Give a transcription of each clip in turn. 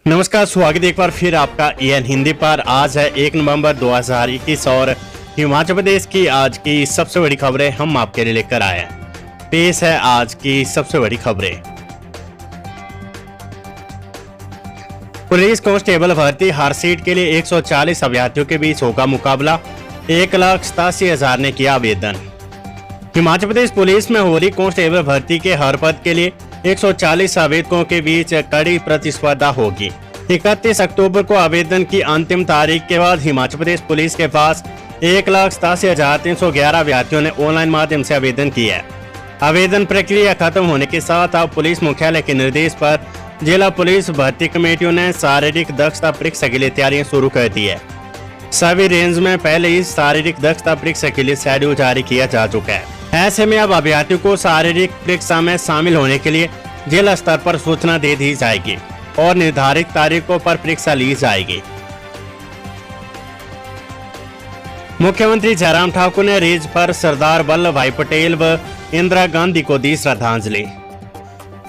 नमस्कार, स्वागत एक बार फिर आपका एएन हिंदी पर। आज है 1 नवंबर 2021 और हिमाचल प्रदेश की आज की सबसे बड़ी खबरें हम आपके लिए लेकर आए हैं। पेश है आज की सबसे बड़ी खबरें। पुलिस कांस्टेबल भर्ती हर सीट के लिए 140 अभ्यर्थियों के बीच होगा मुकाबला। 1,87,000 ने किया आवेदन। हिमाचल प्रदेश पुलिस में हो रही कांस्टेबल भर्ती के हर पद के लिए 140 आवेदकों के बीच कड़ी प्रतिस्पर्धा होगी। 31 अक्टूबर को आवेदन की अंतिम तारीख के बाद हिमाचल प्रदेश पुलिस के पास 1,87,311 अभ्यर्थियों ने ऑनलाइन माध्यम से आवेदन किया है। आवेदन प्रक्रिया खत्म होने के साथ अब पुलिस मुख्यालय के निर्देश पर जिला पुलिस भर्ती कमेटियों ने शारीरिक दक्षता परीक्षा के लिए तैयारियां शुरू कर दी है। सभी रेंज में पहले ही शारीरिक दक्षता परीक्षा के लिए शेड्यूल जारी किया जा चुका है। ऐसे में अब अभ्यर्थियों को शारीरिक परीक्षा में शामिल होने के लिए जिला स्तर पर सूचना दे दी जाएगी और निर्धारित तारीखों पर परीक्षा ली जाएगी। मुख्यमंत्री जयराम ठाकुर ने रिज पर सरदार वल्लभ भाई पटेल व इंदिरा गांधी को दी श्रद्धांजलि।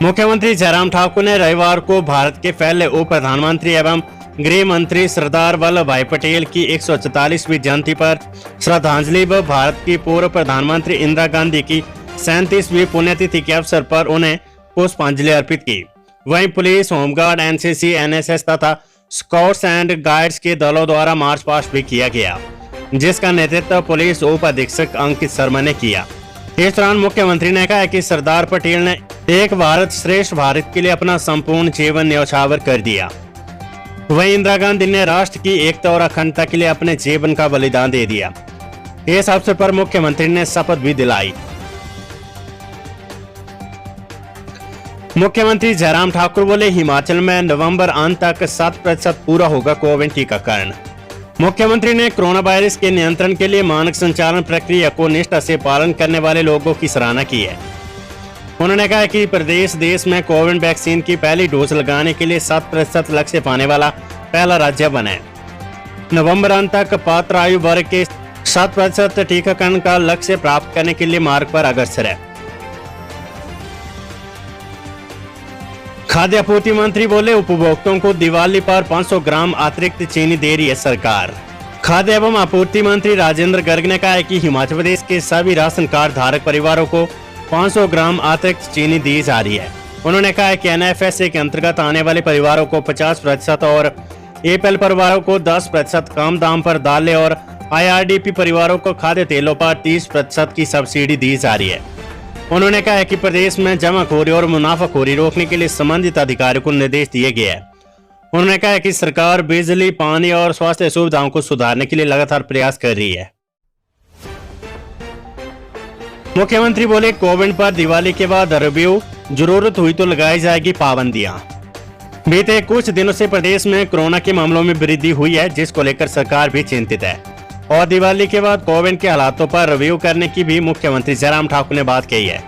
मुख्यमंत्री जयराम ठाकुर ने रविवार को भारत के पहले उप प्रधानमंत्री एवं गृह मंत्री सरदार वल्लभ भाई पटेल की 144वीं जयंती पर श्रद्धांजलि व भारत की पूर्व प्रधानमंत्री इंदिरा गांधी की 37वीं पुण्यतिथि के अवसर पर उन्हें पुष्पांजलि अर्पित की। वहीं पुलिस, होमगार्ड, एनसीसी, एनएसएस तथा स्काउट्स एंड गाइड्स के दलों द्वारा मार्च पास्ट भी किया गया, जिसका नेतृत्व पुलिस उप अधीक्षक अंकित शर्मा ने किया। इस दौरान मुख्यमंत्री ने कहा कि सरदार पटेल ने एक भारत श्रेष्ठ भारत के लिए अपना संपूर्ण जीवन न्यौछावर कर दिया। वहीं इंदिरा गांधी ने राष्ट्र की एकता और अखंडता के लिए अपने जीवन का बलिदान दे दिया। इस अवसर पर मुख्यमंत्री ने शपथ भी दिलाई। मुख्यमंत्री जयराम ठाकुर बोले, हिमाचल में नवंबर अंत तक 7% पूरा होगा कोविड टीकाकरण। मुख्यमंत्री ने कोरोना वायरस के नियंत्रण के लिए मानक संचालन प्रक्रिया को निष्ठा से पालन करने वाले लोगों की सराहना की है। उन्होंने कहा कि प्रदेश देश में कोविड वैक्सीन की पहली डोज लगाने के लिए 7% लक्ष्य पाने वाला पहला राज्य बना है। नवंबर अंत तक पात्र आयु वर्ग के 7% टीकाकरण का लक्ष्य प्राप्त करने के लिए मार्ग पर अग्रसर है। खाद्य आपूर्ति मंत्री बोले, उपभोक्ताओं को दिवाली पर 500 ग्राम अतिरिक्त चीनी दे रही है सरकार। खाद्य एवं आपूर्ति मंत्री राजेंद्र गर्ग ने कहा है कि हिमाचल प्रदेश के सभी राशन कार्ड धारक परिवारों को 500 ग्राम अतिरिक्त चीनी दी जा रही है। उन्होंने कहा कि एनएफएसए के अंतर्गत आने वाले परिवारों को 50% और एपीएल परिवारों को 10% कम दाम पर दालें और आईआरडीपी परिवारों को खाद्य तेलों पर 30% की सब्सिडी दी जा रही है। उन्होंने कहा कि प्रदेश में जमाखोरी और मुनाफाखोरी रोकने के लिए संबंधित अधिकारियों को निर्देश दिए गए हैं। उन्होंने कहा कि सरकार बिजली, पानी और स्वास्थ्य सुविधाओं को सुधारने के लिए लगातार प्रयास कर रही है। मुख्यमंत्री बोले, कोविड पर दिवाली के बाद रिव्यू, जरूरत हुई तो लगाई जाएगी पाबंदियां। बीते कुछ दिनों से प्रदेश में कोरोना के मामलों में वृद्धि हुई है, जिसको लेकर सरकार भी चिंतित है और दिवाली के बाद कोविड के हालातों पर रिव्यू करने की भी मुख्यमंत्री जयराम ठाकुर ने बात कही है।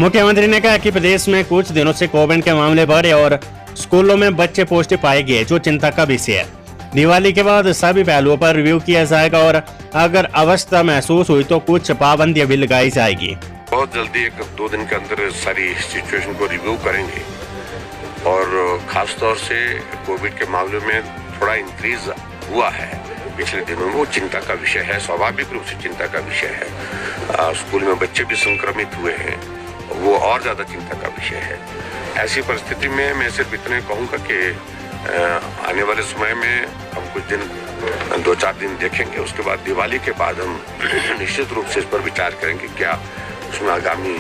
मुख्यमंत्री ने कहा कि प्रदेश में कुछ दिनों से कोविड के मामले बढ़े और स्कूलों में बच्चे पॉजिटिव पाए गए, जो चिंता का विषय है। दिवाली के बाद सभी पहलुओं पर रिव्यू किया जाएगा और अगर अवस्था महसूस हुई तो कुछ पाबंदियां भी लगाई जाएगी। बहुत जल्दी 1-2 दिन के अंदर सारी सिचुएशन को रिव्यू करेंगे और खास तौर से कोविड के मामले में थोड़ा इंक्रीज हुआ है पिछले दिनों में, वो चिंता का विषय है, स्वाभाविक रूप से चिंता का विषय है। स्कूल में बच्चे भी संक्रमित हुए हैं, वो और ज्यादा चिंता का विषय है। ऐसी परिस्थिति में मैं सिर्फ इतने कहूँगा कि आने वाले समय में हम कुछ दिन 2-4 दिन देखेंगे, उसके बाद दिवाली के बाद हम निश्चित रूप से इस पर विचार करेंगे क्या उसमें आगामी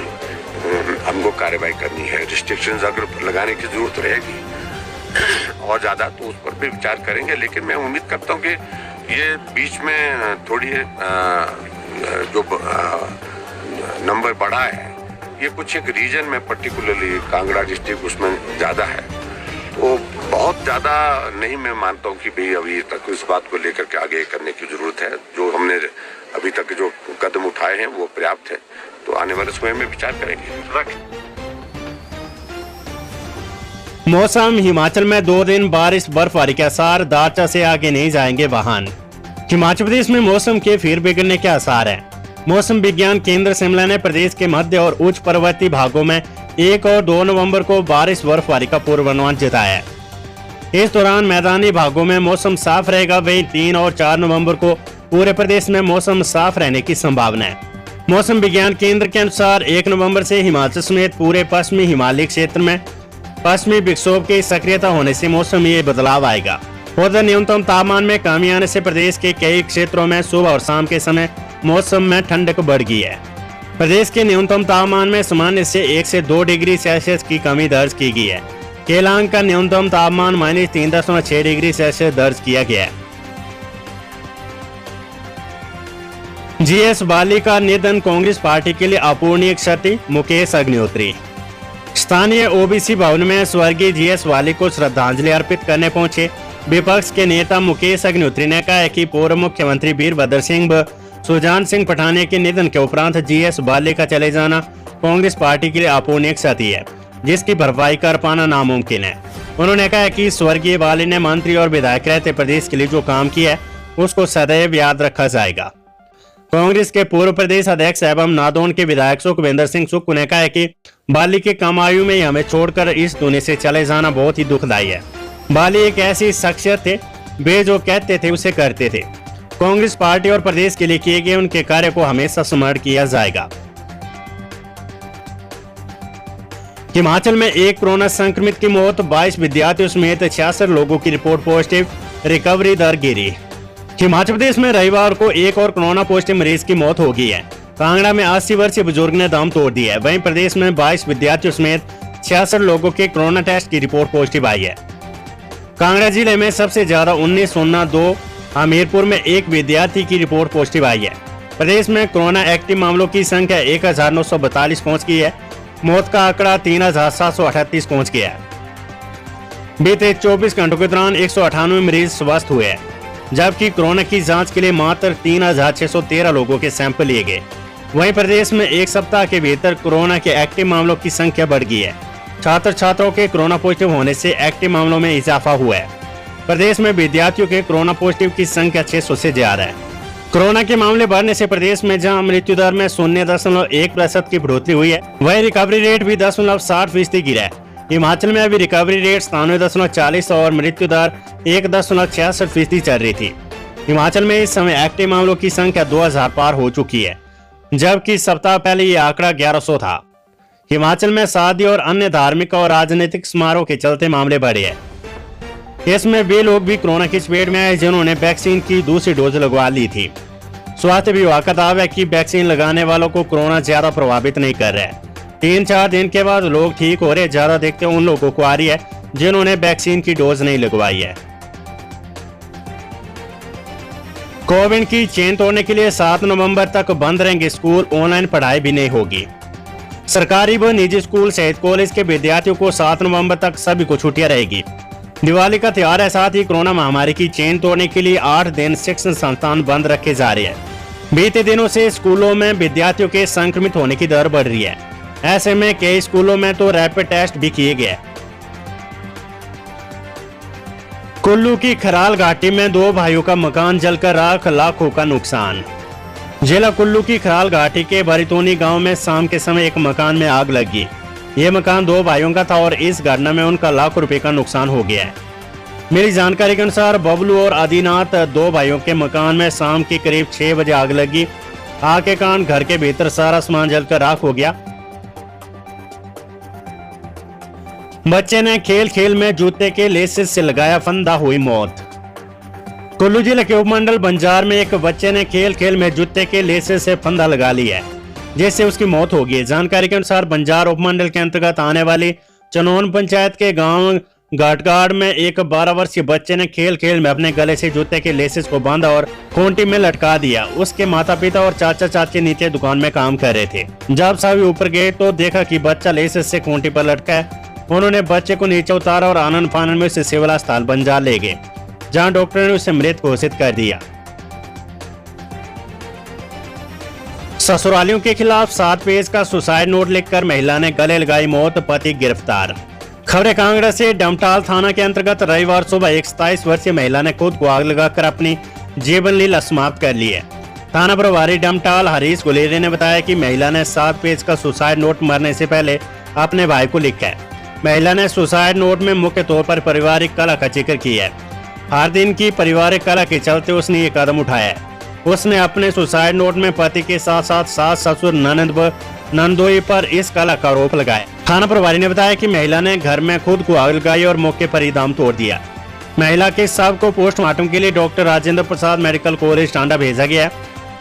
हमको कार्रवाई करनी है। रिस्ट्रिक्शंस अगर लगाने की जरूरत रहेगी और ज़्यादा तो उस पर भी विचार करेंगे। लेकिन मैं उम्मीद करता हूँ कि ये बीच में थोड़ी जो नंबर बढ़ा है, ये कुछ एक रीजन में पर्टिकुलरली कांगड़ा डिस्ट्रिक्ट उसमें ज़्यादा है, तो बहुत ज़्यादा नहीं मैं मानता हूँ कि भाई अभी तक इस बात को लेकर के आगे करने की जरूरत है। जो हमने अभी तक जो कदम उठाए हैं वो पर्याप्त है, तो आने वाले समय में विचार करेंगे। मौसम, हिमाचल में 2 दिन बारिश बर्फबारी के आसार, दारचा से आगे नहीं जाएंगे वाहन। हिमाचल प्रदेश में मौसम के फिर बिगड़ने के आसार हैं। मौसम विज्ञान केंद्र शिमला ने प्रदेश के मध्य और उच्च पर्वतीय भागों में 1 और 2 नवंबर को बारिश बर्फबारी का पूर्वानुमान जताया है। इस दौरान मैदानी भागों में मौसम साफ रहेगा। वहीं 3 और 4 नवंबर को पूरे प्रदेश में मौसम साफ रहने की संभावना है। मौसम विज्ञान केंद्र के अनुसार 1 नवंबर से हिमाचल समेत पूरे पश्चिमी हिमालय क्षेत्र में पश्चिमी विक्षोभ की सक्रियता होने से मौसम में बदलाव आएगा। उधर न्यूनतम तापमान में कमी आने से प्रदेश के कई क्षेत्रों में सुबह और शाम के समय मौसम में ठंडक बढ़ गई है। प्रदेश के न्यूनतम तापमान में सामान्य से 1 से 2 डिग्री सेल्सियस की कमी दर्ज की गई है। केलांग का न्यूनतम तापमान -3.6 डिग्री सेल्सियस दर्ज किया गया है। जीएस बाली का निधन कांग्रेस पार्टी के लिए अपूर्णीय क्षति, मुकेश अग्निहोत्री। स्थानीय ओबीसी भवन में स्वर्गीय जीएस बाली को श्रद्धांजलि अर्पित करने पहुंचे विपक्ष के नेता मुकेश अग्निहोत्री ने कहा है कि पूर्व मुख्यमंत्री वीरभद्र सिंह व सुजान सिंह पठानिया के निधन के उपरांत जीएस बाली का चले जाना कांग्रेस पार्टी के लिए अपूर्णीय क्षति है, जिसकी भरपाई कर पाना नामुमकिन है। उन्होंने कहा कि स्वर्गीय बाली ने मंत्री और विधायक रहते प्रदेश के लिए जो काम किया है उसको सदैव याद रखा जाएगा। कांग्रेस के पूर्व प्रदेश अध्यक्ष एवं नादौन के विधायक सुखविंदर सिंह सुक्खू ने कहा है कि बाली के कम आयु में हमें छोड़कर इस दुनिया से चले जाना बहुत ही दुखदायी है। बाली एक ऐसी शख्सियत थे, वे जो कहते थे उसे करते थे। कांग्रेस पार्टी और प्रदेश के लिए किए गए उनके कार्य को हमेशा स्मरण किया जाएगा। हिमाचल में एक कोरोना संक्रमित की मौत, 22 विद्यार्थियों समेत 66 लोगों की रिपोर्ट पॉजिटिव, रिकवरी दर गिरी। हिमाचल प्रदेश में रविवार को एक और कोरोना पॉजिटिव मरीज की मौत हो गई है। कांगड़ा में 80 वर्षीय बुजुर्ग ने दम तोड़ दिया है। वहीं प्रदेश में 22 विद्यार्थियों समेत 66 लोगों के कोरोना टेस्ट की रिपोर्ट पॉजिटिव आई है। कांगड़ा जिले में सबसे ज्यादा 1902, हमीरपुर में एक विद्यार्थी की रिपोर्ट पॉजिटिव आई है। प्रदेश में कोरोना एक्टिव मामलों की संख्या 1942 पहुंच गई है। मौत का आंकड़ा 3738 पहुंच गया है। बीते 24 घंटों के दौरान 198 मरीज स्वस्थ हुए हैं, जबकि कोरोना की जांच के लिए मात्र 3613 लोगों के सैंपल लिए गए। वहीं प्रदेश में एक सप्ताह के भीतर कोरोना के एक्टिव मामलों की संख्या बढ़ गई है। छात्र छात्राओं के कोरोना पॉजिटिव होने से एक्टिव मामलों में इजाफा हुआ है। प्रदेश में विद्यार्थियों के कोरोना पॉजिटिव की संख्या 600 से ज्यादा है। कोरोना के मामले बढ़ने से प्रदेश में जहां मृत्यु दर में 0.1% की बढ़ोतरी हुई है, वहीं रिकवरी रेट भी 0.60% गिरा है। हिमाचल में अभी रिकवरी रेट 97.40 और मृत्यु दर 1.66% चल रही थी। हिमाचल में इस समय एक्टिव मामलों की संख्या 2000 पार हो चुकी है, जबकि सप्ताह पहले ये आंकड़ा 1100 था। हिमाचल में शादी और अन्य धार्मिक और राजनीतिक समारोह के चलते मामले बढ़े हैं। इसमें वे लोग भी कोरोना की चपेट में आए जिन्होंने वैक्सीन की दूसरी डोज लगवा ली थी। स्वास्थ्य विभाग का दावा है कि वैक्सीन लगाने वालों को कोरोना ज्यादा प्रभावित नहीं कर रहा है। 3-4 दिन के बाद लोग ठीक हो रहे, ज्यादा देखते उन लोगों को आ रही है जिन्होंने वैक्सीन की डोज नहीं लगवाई है। कोविड की चेन तोड़ने के लिए 7 नवंबर तक बंद रहेंगे स्कूल, ऑनलाइन पढ़ाई भी नहीं होगी। सरकारी व निजी स्कूल सहित कॉलेज के विद्यार्थियों को 7 नवंबर तक सभी को छुट्टियां रहेगी। दिवाली का त्योहार है, साथ ही कोरोना महामारी की चेन तोड़ने के लिए 8 दिन शिक्षण संस्थान बंद रखे जा रहे हैं। बीते दिनों से स्कूलों में विद्यार्थियों के संक्रमित होने की दर बढ़ रही है। ऐसे में कई स्कूलों में तो रैपिड टेस्ट भी किए गए। कुल्लू की खराल घाटी में 2 भाइयों का मकान जलकर राख, लाखों का नुकसान। जिला कुल्लू की खराल घाटी के बरितोनी गांव में शाम के समय एक मकान में आग लग गई। ये मकान 2 भाइयों का था और इस घटना में उनका लाखों रुपए का नुकसान हो गया है। मिली जानकारी के अनुसार बबलू और आदिनाथ 2 भाइयों के मकान में शाम के करीब 6 बजे आग लगी। आग के कारण घर के भीतर सारा सामान जलकर राख हो गया। बच्चे ने खेल खेल में जूते के लेसेस से लगाया फंदा, हुई मौत। कुल्लू जिले के उपमंडल बंजार में एक बच्चे ने खेल खेल में जूते के लेसेस से फंदा लगा लिया है, जिससे उसकी मौत हो गई। जानकारी के अनुसार बंजार उपमंडल के अंतर्गत आने वाली चनौन पंचायत के गांव घाटगाड़ में एक 12 वर्षीय बच्चे ने खेल खेल में अपने गले से जूते के लेसेस को बांधा और खूंटी में लटका दिया। उसके माता पिता और चाचा चाची नीचे दुकान में काम कर रहे थे। जब सभी ऊपर गए तो देखा कि बच्चा लेसेस से खूंटी पर लटका है। उन्होंने बच्चे को नीचे उतारा और आनंद फानन में उसे सिविल अस्पताल बंजार ले गए, जहां डॉक्टर ने उसे मृत घोषित कर दिया। ससुरालियों के खिलाफ 7 पेज का सुसाइड नोट लिखकर महिला ने गले लगाई मौत, पति गिरफ्तार। खबरें कांगड़ा से। डमटाल थाना के अंतर्गत रविवार सुबह एक 27 वर्षीय महिला ने खुद को आग लगाकर अपनी जीवन लीला समाप्त कर ली है। थाना प्रभारी डमटाल हरीश गुलेरिया ने बताया कि महिला ने 7 पेज का सुसाइड नोट मरने से पहले अपने भाई को लिखा है। महिला ने सुसाइड नोट में मुख्य तौर पर पारिवारिक कलह का जिक्र किया है। हर दिन की पारिवारिक कलह के चलते उसने ये कदम उठाया है। उसने अपने सुसाइड नोट में पति के साथ साथ सास, ससुर, ननद व नंदोई पर इस कलह का आरोप लगाया। थाना प्रभारी ने बताया कि महिला ने घर में खुद को आग लगाई और मौके पर ही दम तोड़ दिया। महिला के शव को पोस्टमार्टम के लिए doctor Rajendra Prasad medical college Tanda भेजा गया है,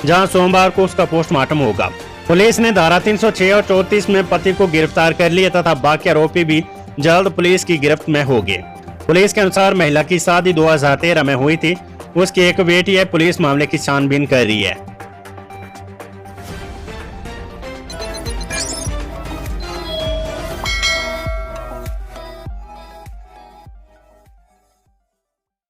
जहां सोमवार को उसका पोस्टमार्टम होगा। पुलिस ने धारा 306 और 34 में पति को गिरफ्तार कर लिया तथा बाकी आरोपी भी जल्द पुलिस की गिरफ्त में होंगे। पुलिस के अनुसार महिला की शादी 2013 में हुई थी। उसकी एक बेटी है। पुलिस मामले की छानबीन कर रही है।